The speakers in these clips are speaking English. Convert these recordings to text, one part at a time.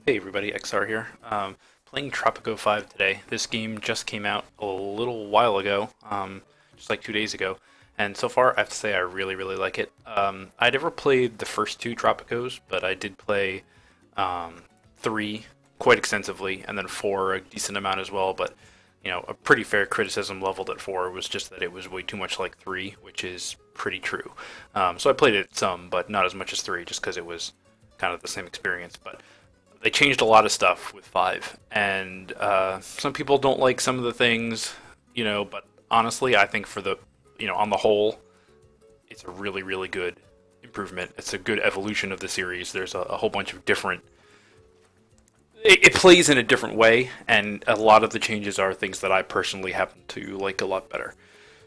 Hey everybody, XR here. Playing Tropico 5 today. This game just came out a little while ago, just like 2 days ago, and so far I have to say I really like it. I never played the first two Tropicos, but I did play 3 quite extensively, and then 4 a decent amount as well, but a pretty fair criticism leveled at 4 was just that it was way too much like 3, which is pretty true. So I played it some, but not as much as 3, just because it was kind of the same experience, but they changed a lot of stuff with 5, and some people don't like some of the things, but honestly, I think for the, on the whole, it's a really good improvement. It's a good evolution of the series. There's a whole bunch of different, it plays in a different way, and a lot of the changes are things that I personally happen to like a lot better.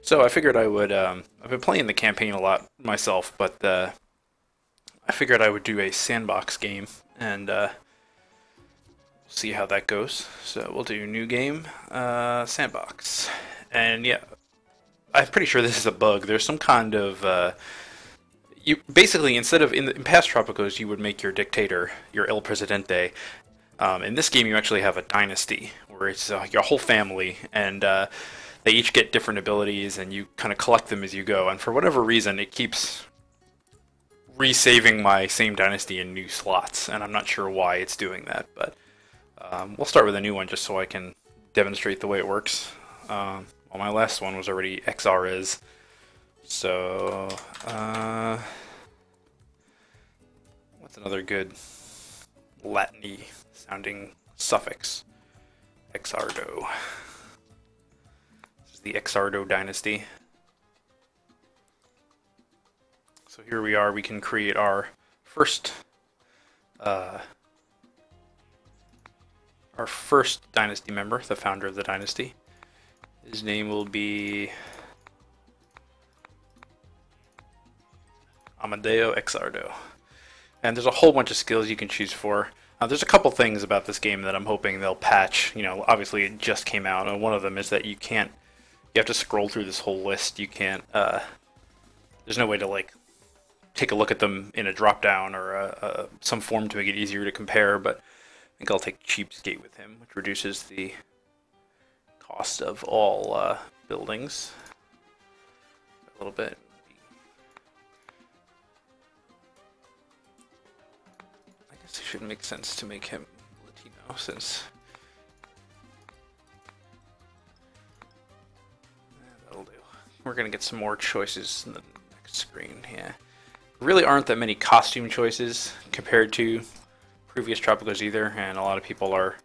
So I figured I would, I've been playing the campaign a lot myself, but I figured I would do a sandbox game, and see how that goes. So we'll do new game, sandbox, and yeah, I'm pretty sure this is a bug. There's some kind of you basically, instead of in past Tropicos you would make your dictator your El Presidente. In this game you actually have a dynasty where it's your whole family, and they each get different abilities, and you kind of collect them as you go. And for whatever reason, it keeps resaving my same dynasty in new slots, and I'm not sure why it's doing that, but we'll start with a new one just so I can demonstrate the way it works. Well, my last one was already XRs, so what's another good Latin-y sounding suffix? Exardo. This is the Exardo dynasty. So here we are. We can create our first dynasty member, the founder of the dynasty. His name will be Amadeo Exardo. And there's a whole bunch of skills you can choose for. There's a couple things about this game that I'm hoping they'll patch. Obviously it just came out, and one of them is that you have to scroll through this whole list. You can't, there's no way to take a look at them in a drop down or some form to make it easier to compare, but I think I'll take Cheapskate with him, which reduces the cost of all buildings a little bit. I guess it should make sense to make him Latino, since that'll do. We're gonna get some more choices in the next screen. Yeah, really aren't that many costume choices compared to previous Tropicos either, and a lot of people are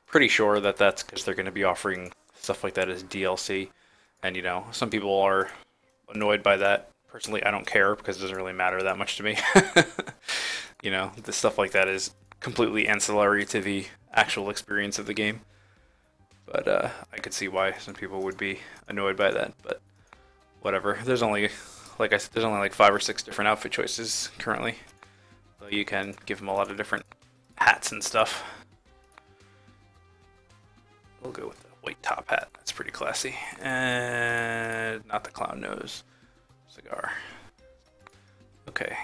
pretty sure that that's because they're going to be offering stuff like that as DLC, and some people are annoyed by that. Personally, I don't care because it doesn't really matter that much to me. The stuff like that is completely ancillary to the actual experience of the game, but I could see why some people would be annoyed by that, but whatever. There's only, like I said, there's only like 5 or 6 different outfit choices currently. So you can give them a lot of different hats and stuff. We'll go with the white top hat. That's pretty classy. And not the clown nose. Cigar. Okay.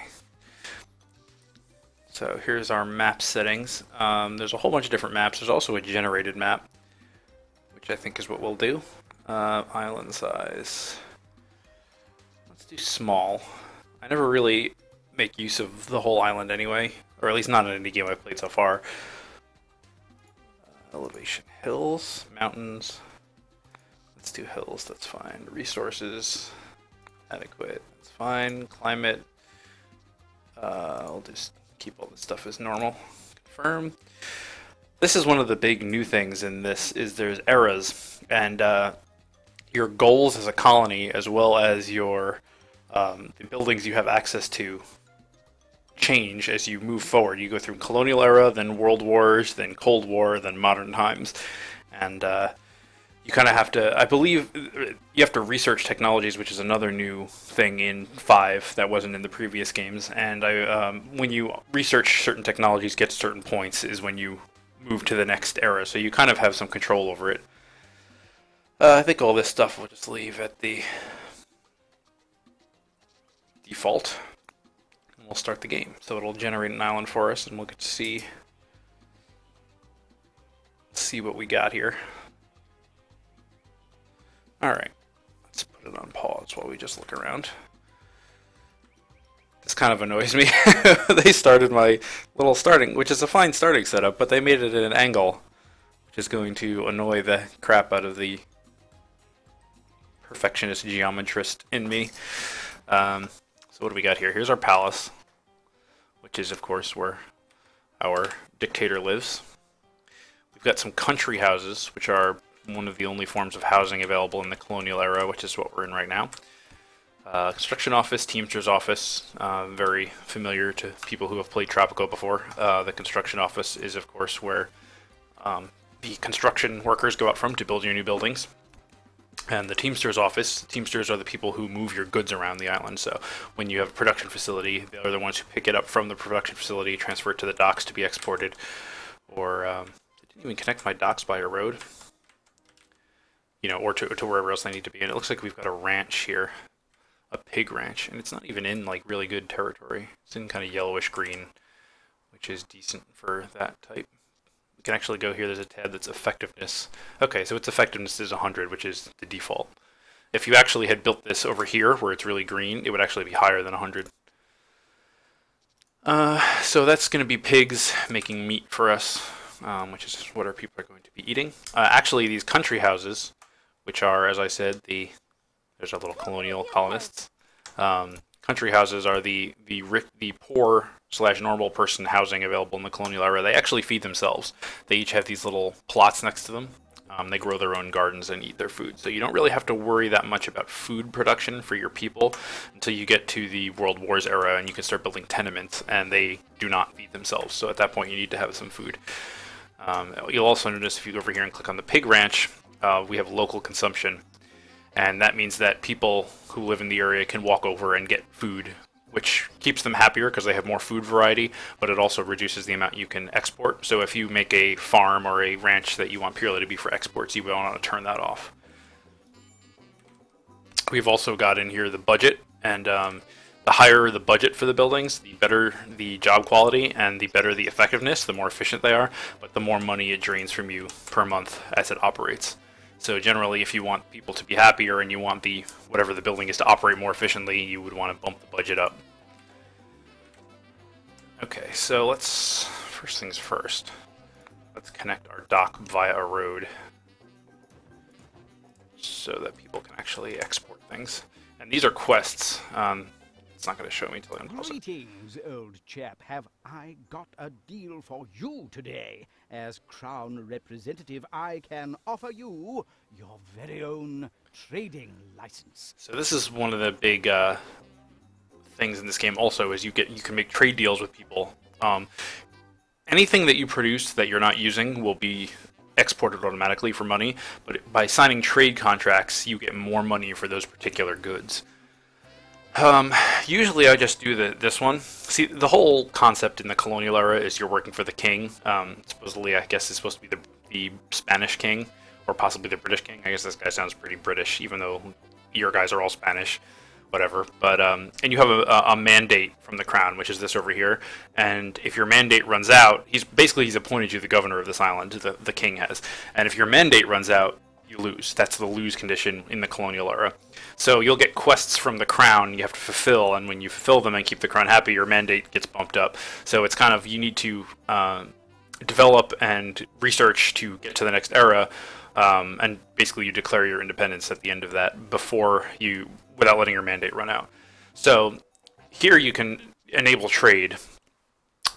So here's our map settings. There's a whole bunch of different maps. There's also a generated map, which I think is what we'll do. Island size. Let's do small. I never really make use of the whole island anyway, or at least not in any game I've played so far. Elevation, hills, mountains. Let's do hills, that's fine. Resources, adequate, that's fine. Climate, I'll just keep all this stuff as normal. Confirm. This is one of the big new things in this, is there's eras, and your goals as a colony, as well as your the buildings you have access to, change as you move forward. You go through colonial era, then world wars, then Cold War, then modern times, and you kind of have to, I believe you have to research technologies, which is another new thing in 5 that wasn't in the previous games, and when you research certain technologies, get to certain points, is when you move to the next era, so you kind of have some control over it. I think all this stuff we'll just leave at the default. We'll start the game. So it'll generate an island for us, and we'll get to see let's see what we got here. Alright, let's put it on pause while we just look around. This kind of annoys me. They started my little starting, which is a fine starting setup, but they made it at an angle, which is going to annoy the crap out of the perfectionist geometrist in me. So what do we got here? Here's our palace, which is, of course, where our dictator lives. We've got some country houses, which are one of the only forms of housing available in the colonial era, which is what we're in right now. Construction office, teamster's office, very familiar to people who have played Tropico before. The construction office is, of course, where the construction workers go out from to build your new buildings. And the teamster's office, teamsters are the people who move your goods around the island. So when you have a production facility, they're the ones who pick it up from the production facility, transfer it to the docks to be exported. Or, I didn't even connect my docks by a road. You know, or to wherever else I need to be. And it looks like we've got a ranch here. A pig ranch. And it's not even in, like, really good territory. It's in kind of yellowish green, which is decent for that type. We can actually go here. There's a tab that's effectiveness. Okay, so its effectiveness is 100, which is the default. If you actually had built this over here, where it's really green, it would actually be higher than 100. So that's going to be pigs making meat for us, which is what our people are going to be eating. Actually, these country houses, which are, as I said, there's our little colonial colonists. Country houses are the poor / normal person housing available in the colonial era. They actually feed themselves. They each have these little plots next to them. They grow their own gardens and eat their food. So you don't really have to worry that much about food production for your people until you get to the World Wars era and you can start building tenements, and they do not feed themselves. So at that point you need to have some food. You'll also notice if you go over here and click on the pig ranch, we have local consumption. And that means that people who live in the area can walk over and get food, which keeps them happier because they have more food variety, but it also reduces the amount you can export. So if you make a farm or a ranch that you want purely to be for exports, you want to turn that off. We've also got in here the budget, and the higher the budget for the buildings, the better the job quality and the better the effectiveness, the more efficient they are, but the more money it drains from you per month as it operates. So generally, if you want people to be happier and you want whatever the building is to operate more efficiently, you would want to bump the budget up. Okay, so first things first, let's connect our dock via a road so that people can actually export things. And these are quests. It's not going to show me until I unpause it. Greetings, old chap. Have I got a deal for you today? As Crown Representative, I can offer you your very own trading license. So this is one of the big things in this game also, is you can make trade deals with people. Anything that you produce that you're not using will be exported automatically for money, but by signing trade contracts, you get more money for those particular goods. Usually I just do this one. See, the whole concept in the colonial era is you're working for the king. Supposedly, I guess it's supposed to be the Spanish king, or possibly the British king. I guess this guy sounds pretty British, even though your guys are all Spanish, whatever. But, and you have a mandate from the crown, which is this over here. And if your mandate runs out, he's appointed you the governor of this island, the king has. And if your mandate runs out, you lose. That's the lose condition in the colonial era. So you'll get quests from the crown you have to fulfill, and when you fulfill them and keep the crown happy, your mandate gets bumped up. So it's kind of, you need to develop and research to get to the next era, and basically you declare your independence at the end of that without letting your mandate run out. So here you can enable trade,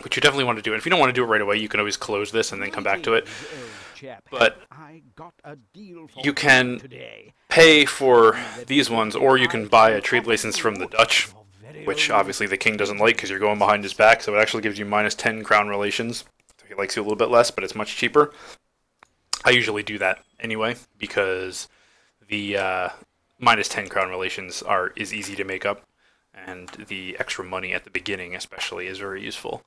which you definitely want to do. And if you don't want to do it right away, you can always close this and then come back to it. But you can pay for these ones, or you can buy a trade license from the Dutch, which obviously the king doesn't like because you're going behind his back, so it actually gives you -10 crown relations. So he likes you a little bit less, but it's much cheaper. I usually do that anyway because the -10 crown relations is easy to make up, and the extra money at the beginning especially is very useful.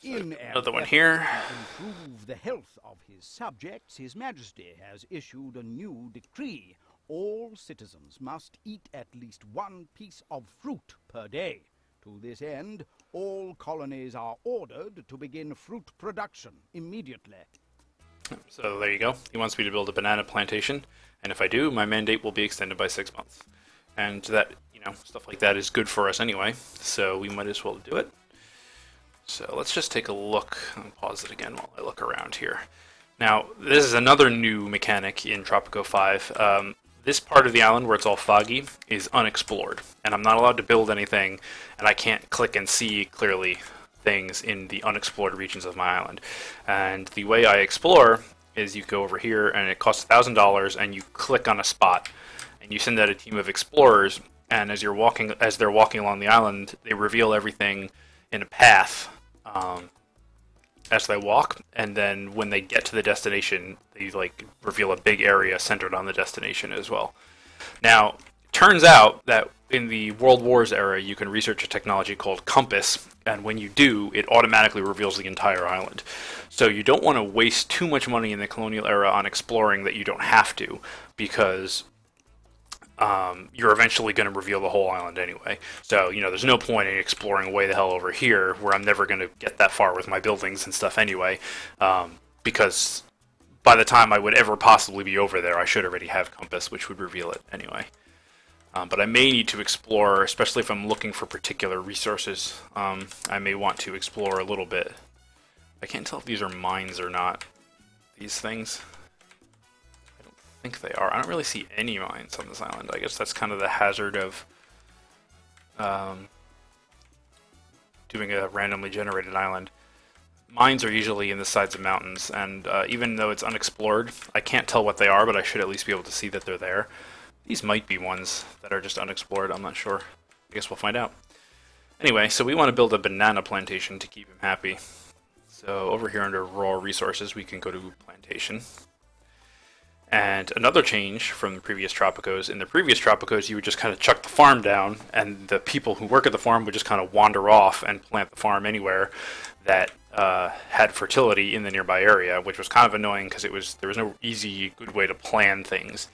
Another one here. To improve the health of his subjects, His Majesty has issued a new decree. All citizens must eat at least 1 piece of fruit per day. To this end, all colonies are ordered to begin fruit production immediately. So there you go. He wants me to build a banana plantation, and if I do, my mandate will be extended by 6 months. And that, stuff like that is good for us anyway, so we might as well do it. So let's just take a look, and pause it again while I look around here. Now, this is another new mechanic in Tropico 5. This part of the island where it's all foggy is unexplored, and I'm not allowed to build anything, and I can't click and see clearly things in the unexplored regions of my island. And the way I explore is you go over here, and it costs $1,000, and you click on a spot, and you send out a team of explorers, and as they're walking along the island, they reveal everything in a path as they walk, and then when they get to the destination, they reveal a big area centered on the destination as well. Now, turns out that in the World Wars era, you can research a technology called compass, and when you do, it automatically reveals the entire island. So you don't want to waste too much money in the colonial era on exploring that you don't have to, because you're eventually going to reveal the whole island anyway. So, there's no point in exploring way the hell over here where I'm never going to get that far with my buildings and stuff anyway, because by the time I would ever possibly be over there, I should already have compass, which would reveal it anyway. But I may need to explore, especially if I'm looking for particular resources. I may want to explore a little bit. I can't tell if these are mines or not, these things. I think they are. I don't really see any mines on this island. I guess that's kind of the hazard of doing a randomly generated island. Mines are usually in the sides of mountains, and even though it's unexplored, I can't tell what they are, but I should at least be able to see that they're there. These might be ones that are just unexplored, I'm not sure. I guess we'll find out. Anyway, so we want to build a banana plantation to keep him happy. So over here under raw resources, we can go to plantation. And another change from the previous Tropicos, in the previous Tropicos you would just kind of chuck the farm down, and the people who work at the farm would just kind of wander off and plant the farm anywhere that had fertility in the nearby area, which was kind of annoying because there was no easy, good way to plan things.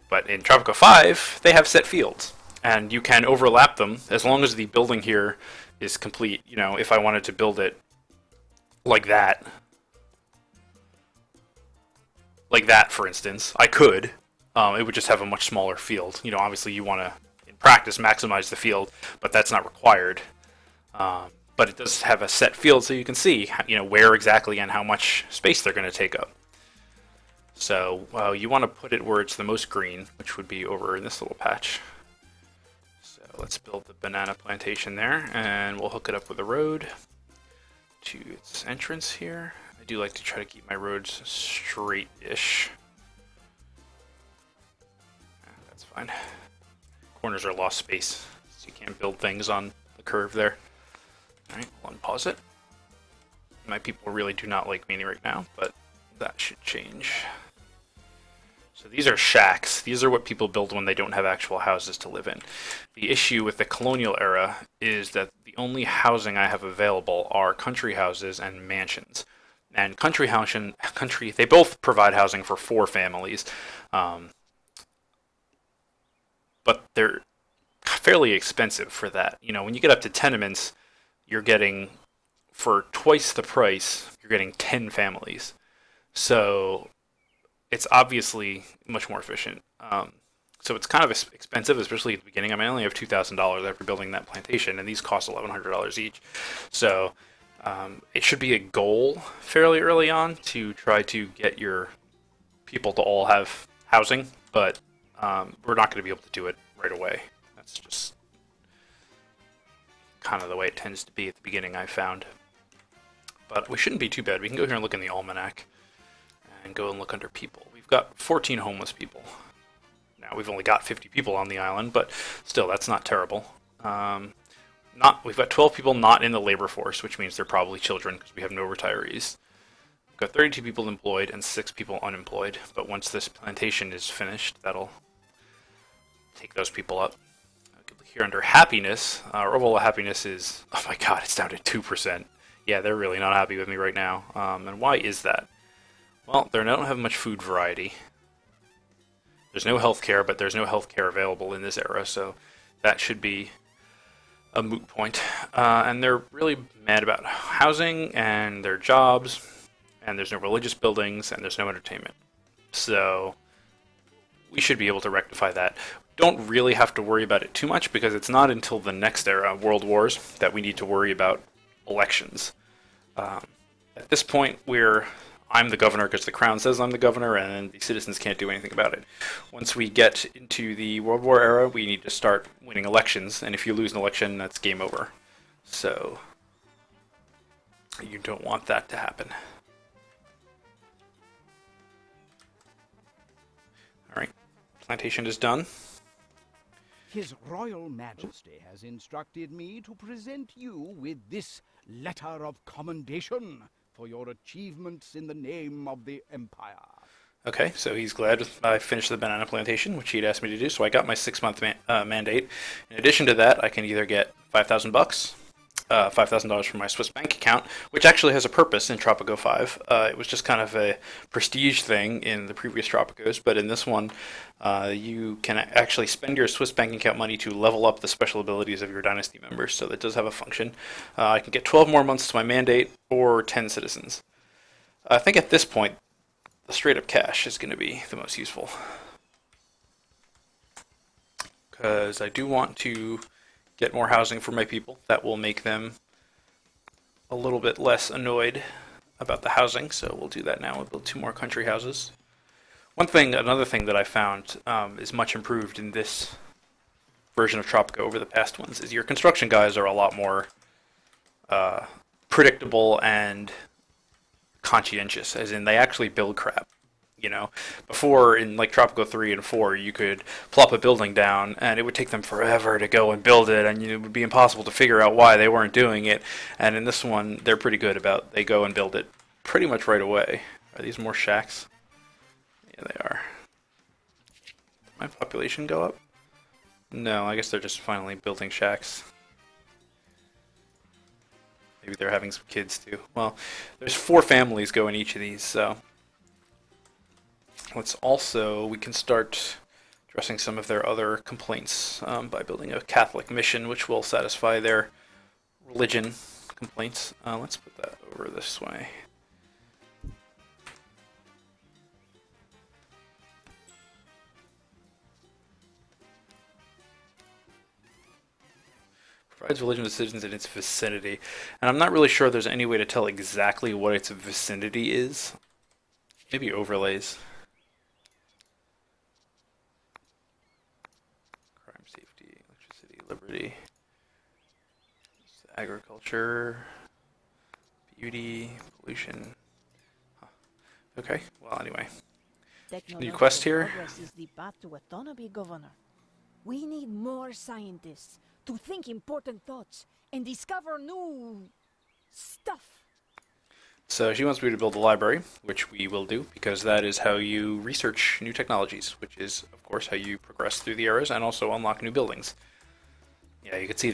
But in Tropico 5, they have set fields, and you can overlap them as long as the building here is complete. If I wanted to build it like that, for instance, I could. It would just have a much smaller field. Obviously you want to, in practice, maximize the field, but that's not required. But it does have a set field, so you can see, where exactly and how much space they're going to take up. So you want to put it where it's the most green, which would be over in this little patch. So let's build the banana plantation there, and we'll hook it up with a road to its entrance here. I do like to try to keep my roads straight-ish. That's fine. Corners are lost space, so you can't build things on the curve there. Alright, we'll unpause it. My people really do not like me right now, but that should change. So these are shacks. These are what people build when they don't have actual houses to live in. The issue with the colonial era is that the only housing I have available are country houses and mansions. And country, they both provide housing for 4 families, but they're fairly expensive for that. When you get up to tenements, you're getting, for twice the price, you're getting 10 families. So it's obviously much more efficient. So it's kind of expensive, especially at the beginning. I only have $2,000 after building that plantation, and these cost $1,100 each. So it should be a goal fairly early on to try to get your people to all have housing, but we're not going to be able to do it right away. That's just kind of the way it tends to be at the beginning, I've found. But we shouldn't be too bad. We can go here and look in the almanac and go and look under people. We've got 14 homeless people. Now, we've only got 50 people on the island, but still, that's not terrible. We've got 12 people not in the labor force, which means they're probably children because we have no retirees. We've got 32 people employed and 6 people unemployed, but once this plantation is finished, that'll take those people up. Here under happiness, our overall happiness is, oh my god, it's down to 2%. Yeah, they're really not happy with me right now. And why is that? Well, they don't have much food variety. There's no healthcare, but there's no healthcare available in this era, so that should be a moot point. And they're really mad about housing and their jobs, and there's no religious buildings, and there's no entertainment. So we should be able to rectify that. Don't really have to worry about it too much, because it's not until the next era, World Wars, that we need to worry about elections. At this point, I'm the governor because the crown says I'm the governor, and the citizens can't do anything about it. Once we get into the World War era, we need to start winning elections, and if you lose an election, that's game over. So you don't want that to happen. Alright, plantation is done. His Royal Majesty has instructed me to present you with this letter of commendation for your achievements in the name of the Empire. Okay, so he's glad I finished the banana plantation, which he'd asked me to do, so I got my 6-month mandate. In addition to that, I can either get $5,000, $5,000 from my Swiss bank account, which actually has a purpose in Tropico 5. It was just kind of a prestige thing in the previous Tropicos, but in this one, you can actually spend your Swiss bank account money to level up the special abilities of your dynasty members, so that does have a function. I can get 12 more months to my mandate, or 10 citizens. I think at this point, the straight-up cash is going to be the most useful. Because I do want to get more housing for my people. That will make them a little bit less annoyed about the housing, so we'll do that now. We'll build 2 more country houses. Another thing that I found is much improved in this version of Tropico over the past ones is your construction guys are a lot more predictable and conscientious, as in they actually build crap. You know, before in like Tropico 3 and 4, you could plop a building down and it would take them forever to go and build it, and it would be impossible to figure out why they weren't doing it. And in this one, they're pretty good about, they go and build it pretty much right away. Are these more shacks? Yeah, they are. Did my population go up? No, I guess they're just finally building shacks. Maybe they're having some kids too. Well, there's 4 families go in each of these, so we can start addressing some of their other complaints by building a Catholic mission, which will satisfy their religion complaints. Let's put that over this way. Provides religion to citizens in its vicinity. And I'm not really sure there's any way to tell exactly what its vicinity is. Maybe overlays. Crime, safety, electricity, liberty. Agriculture, beauty, pollution. Huh. Okay, well anyway. New quest here. Progress is the path to autonomy, Governor. We need more scientists to think important thoughts and discover new stuff. So she wants me to build a library, which we will do, because that is how you research new technologies, which is, of course, how you progress through the eras and also unlock new buildings. Yeah, you can see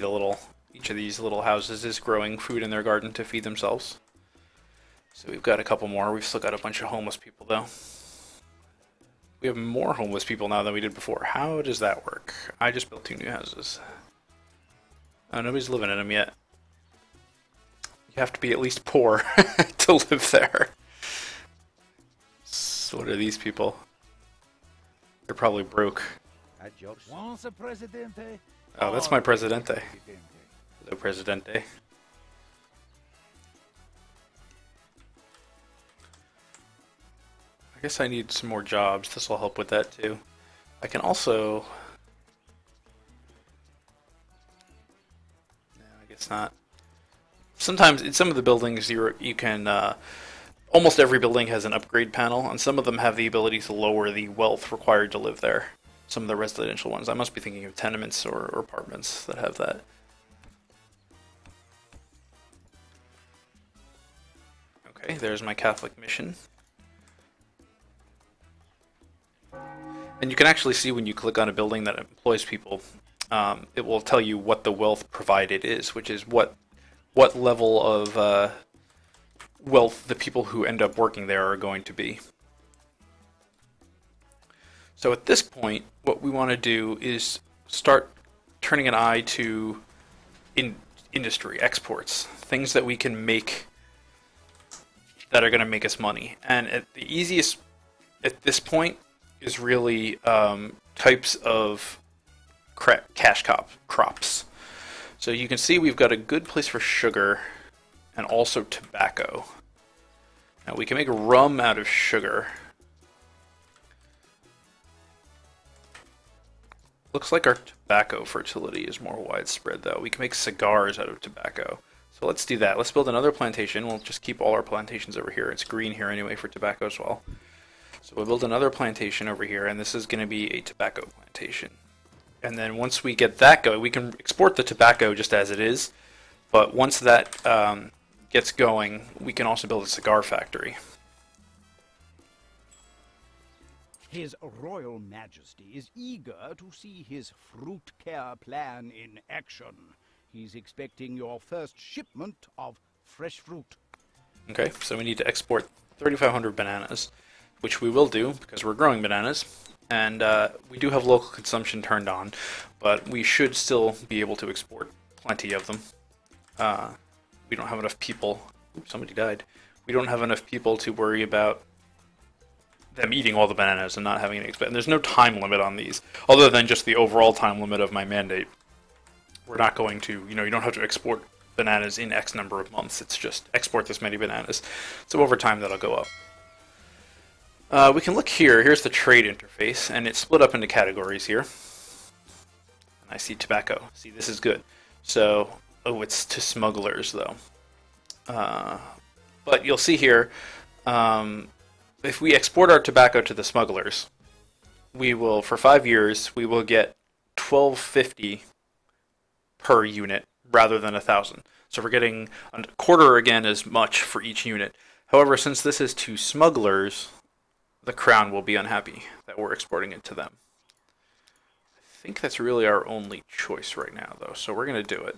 each of these little houses is growing food in their garden to feed themselves. So we've got a couple more. We've still got a bunch of homeless people, though. We have more homeless people now than we did before. How does that work? I just built 2 new houses. Oh, nobody's living in them yet. You have to be at least poor to live there. So what are these people? They're probably broke. Oh, that's my Presidente. Hello, Presidente. I guess I need some more jobs. This will help with that too. I can also... No, I guess not. Sometimes in some of the buildings you can... almost every building has an upgrade panel, and some of them have the ability to lower the wealth required to live there. Some of the residential ones. I must be thinking of tenements or apartments that have that. Okay, there's my Catholic mission. And you can actually see when you click on a building that employs people, it will tell you what the wealth provided is, which is what level of wealth the people who end up working there are going to be. So at this point, what we want to do is start turning an eye to industry, exports, things that we can make that are going to make us money. And the easiest at this point is really types of cash crops. So you can see we've got a good place for sugar and also tobacco. Now we can make rum out of sugar. Looks like our tobacco fertility is more widespread though. We can make cigars out of tobacco. So let's do that. Let's build another plantation. We'll just keep all our plantations over here. It's green here anyway for tobacco as well. So we'll build another plantation over here, and this is going to be a tobacco plantation. And then once we get that going, we can export the tobacco just as it is. But once that gets going, we can also build a cigar factory. His Royal Majesty is eager to see his fruit care plan in action. He's expecting your first shipment of fresh fruit. Okay, so we need to export 3,500 bananas, which we will do because we're growing bananas. And we do have local consumption turned on, but we should still be able to export plenty of them. We don't have enough people. Oops, somebody died. We don't have enough people to worry about them eating all the bananas and not having any. And there's no time limit on these, other than just the overall time limit of my mandate. We're not going to, you don't have to export bananas in X number of months. It's just export this many bananas. So over time, that'll go up. We can look here. Here's the trade interface, and it's split up into categories here. And I see tobacco. See, this is good. So, oh, it's to smugglers, though. But you'll see here, if we export our tobacco to the smugglers, we will, for 5 years, we will get $12.50 per unit rather than 1,000. So we're getting a quarter again as much for each unit. However, since this is to smugglers, the Crown will be unhappy that we're exporting it to them. I think that's really our only choice right now, though, so we're going to do it.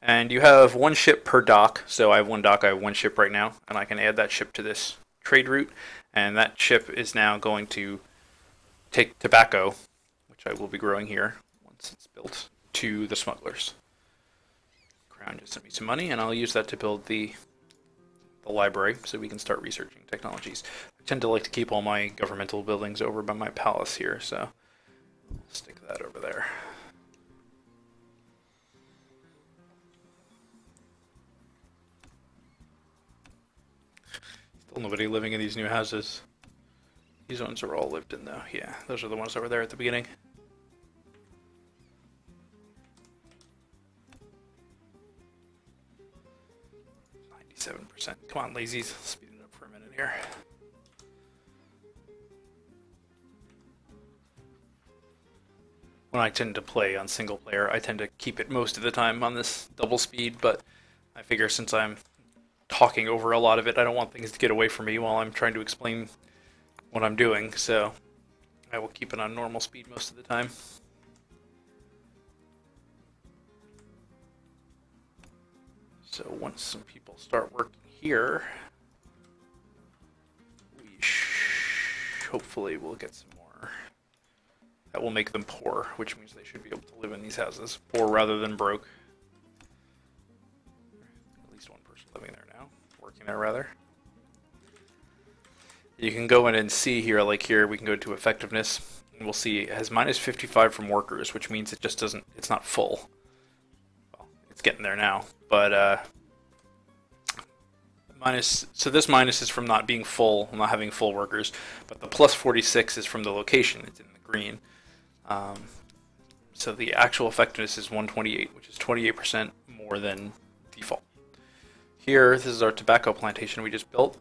And you have one ship per dock, so I have one dock, I have one ship right now, and I can add that ship to this trade route, and that ship is now going to take tobacco, which I will be growing here once it's built, to the smugglers. Crown just sent me some money, and I'll use that to build the library so we can start researching technologies. I tend to like to keep all my governmental buildings over by my palace here, so I'll stick that over there. Still nobody living in these new houses. These ones are all lived in though. Yeah, those are the ones over there at the beginning. Come on, lazies. Speed it up for a minute here. When I tend to play on single player, I tend to keep it most of the time on this double speed, but I figure since I'm talking over a lot of it, I don't want things to get away from me while I'm trying to explain what I'm doing, so I will keep it on normal speed most of the time. So once some people start working here, we hopefully will get some more. That will make them poor, which means they should be able to live in these houses. Poor rather than broke. At least one person living there now. Working there, rather. You can go in and see here, like here, we can go to effectiveness. And we'll see it has minus 55 from workers, which means it just doesn't, it's not full. Well, it's getting there now. But, so this minus is from not being full, not having full workers, but the plus 46 is from the location. It's in the green. So the actual effectiveness is 128, which is 28% more than default. Here, this is our tobacco plantation we just built.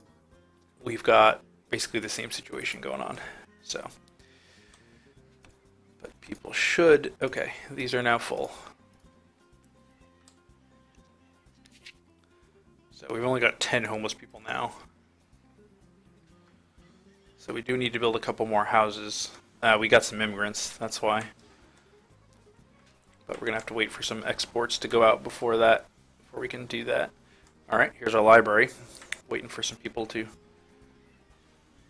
We've got basically the same situation going on. So, but people should, okay, these are now full. So we've only got 10 homeless people now. So we do need to build a couple more houses. We got some immigrants, that's why. But we're gonna have to wait for some exports to go out before we can do that. Alright, here's our library. Waiting for some people to...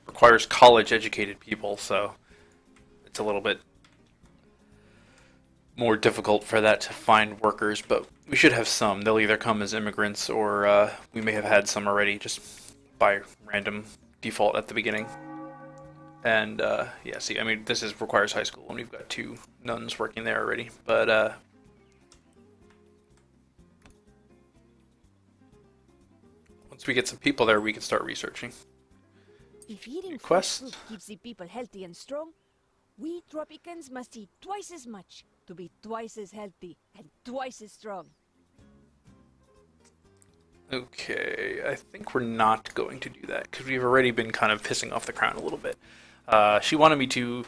Requires college educated people, so it's a little bit more difficult for that to find workers, but we should have some. They'll either come as immigrants or we may have had some already just by random default at the beginning. And yeah, see, I mean, this requires high school, and we've got 2 nuns working there already. But once we get some people there, we can start researching. If eating fresh Quests? fruit keeps the people healthy and strong, we Tropicans must eat twice as much to be twice as healthy and twice as strong. Okay, I think we're not going to do that, because we've already been kind of pissing off the crown a little bit. She wanted me to,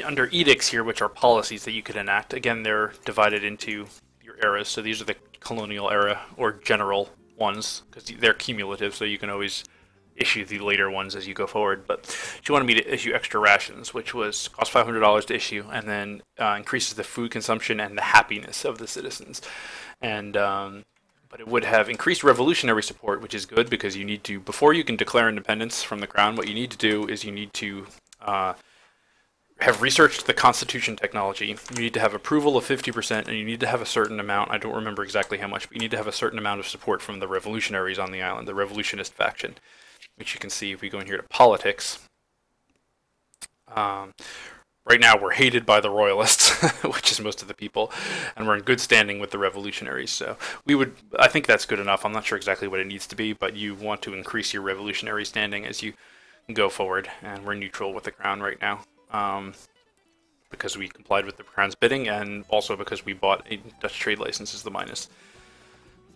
under edicts here, which are policies that you could enact. Again, they're divided into your eras, so these are the colonial era, or general ones, because they're cumulative, so you can always issue the later ones as you go forward. But she wanted me to issue extra rations, which cost $500 to issue, and then increases the food consumption and the happiness of the citizens. And but it would have increased revolutionary support, which is good, because you need to, before you can declare independence from the crown, what you need to do is you need to have researched the constitution technology. You need to have approval of 50%, and you need to have a certain amount, I don't remember exactly how much, but you need to have a certain amount of support from the revolutionaries on the island, the revolutionist faction, which you can see if we go in here to politics. Right now we're hated by the royalists, which is most of the people, and we're in good standing with the revolutionaries. So I think that's good enough. I'm not sure exactly what it needs to be, but you want to increase your revolutionary standing as you go forward, and we're neutral with the crown right now. Because we complied with the crown's bidding, and also because we bought a Dutch trade license as the minus.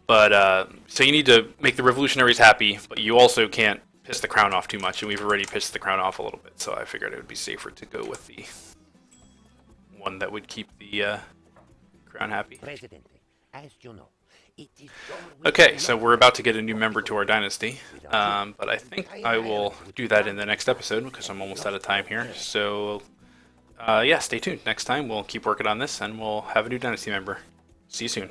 But, so you need to make the revolutionaries happy, but you also can't piss the crown off too much, and we've already pissed the crown off a little bit, so I figured it would be safer to go with the one that would keep the crown happy. Presidente, as you know, it is Okay, so we're about to get a new member to our dynasty, but I think I will do that in the next episode, because I'm almost out of time here. So, yeah, stay tuned. Next time we'll keep working on this, and we'll have a new dynasty member. See you soon.